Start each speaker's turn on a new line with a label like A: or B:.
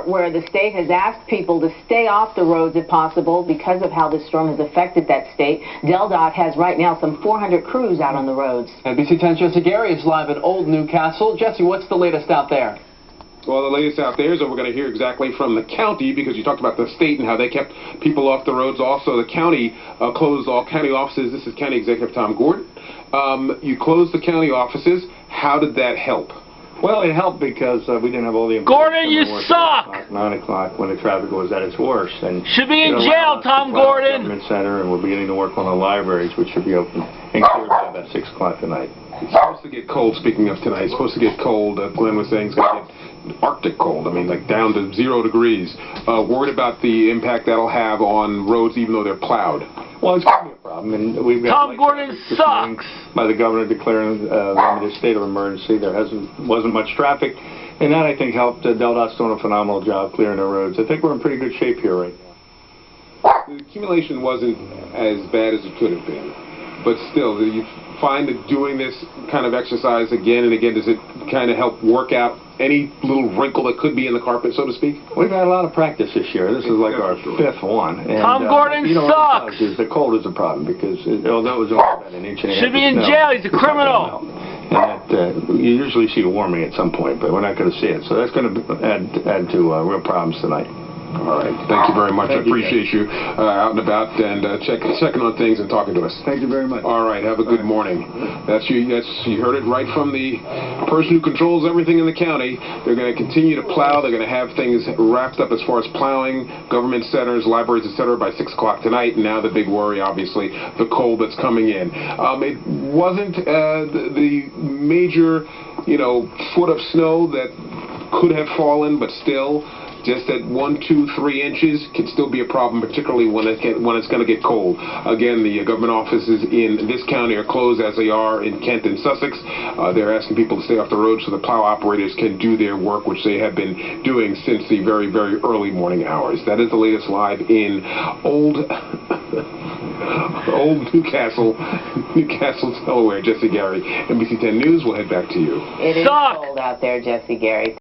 A: where the state has asked people to stay off the roads if possible because of how this storm has affected that state. DelDOT has right now some 400 crews out on the roads.
B: NBC 10's Jesse Gary is live at Old Newcastle. Jesse, what's the latest out there?
C: Well, the latest out there is that we're going to hear exactly from the county, because you talked about the state and how they kept people off the roads. Also, the county closed all county offices. This is County Executive Tom Gordon. You closed the county offices. How did that help?
D: Well, it helped because we didn't have all the...
E: Gordon, you suck!
D: 9 o'clock when the traffic was at its worst. And
E: should be in jail, Tom Gordon!
D: Government Center, and we're beginning to work on the libraries, which should be open and cleared by about 6 o'clock tonight.
C: It's supposed to get cold, speaking of tonight. It's supposed to get cold. Glenn was saying it's going to get Arctic cold. I mean, like down to 0 degrees. Worried about the impact that'll have on roads, even though they're plowed.
D: Well, it's going to be a problem. And we've got
E: Tom Gordon sucks!
D: By the governor declaring limited state of emergency. There wasn't much traffic. And that, I think, helped. DelDOT's doing a phenomenal job clearing the roads. I think we're in pretty good shape here right now.
C: The accumulation wasn't as bad as it could have been. But still, do you find that doing this kind of exercise again and again, does it kind of help work out any little wrinkle that could be in the carpet, so to speak?
D: We've had a lot of practice this year. This is like our 5th one. And,
E: Tom Gordon sucks!
D: The cold is a problem because although it was only about an inch and a half.
E: Should be in jail. He's a criminal.
D: And that, you usually see warming at some point, but we're not going to see it. So that's going to add to real problems tonight.
C: All right. Thank you very much. I appreciate you out and about and checking on things and talking to us.
D: Thank you very much.
C: All right. Have a good morning. You heard it right from the person who controls everything in the county. They're going to continue to plow. They're going to have things wrapped up as far as plowing, government centers, libraries, etc. by 6 o'clock tonight. And now the big worry, obviously, the cold that's coming in. It wasn't the major, foot of snow that could have fallen, but still. Just at 1, 2, 3 inches can still be a problem, particularly when it's going to get cold. Again, the government offices in this county are closed as they are in Kent and Sussex. They're asking people to stay off the road so the plow operators can do their work, which they have been doing since the very, very early morning hours. That is the latest live in Old Newcastle, Delaware. Jesse Gary, NBC 10 News. We'll head back to you.
A: It is cold out there, Jesse Gary.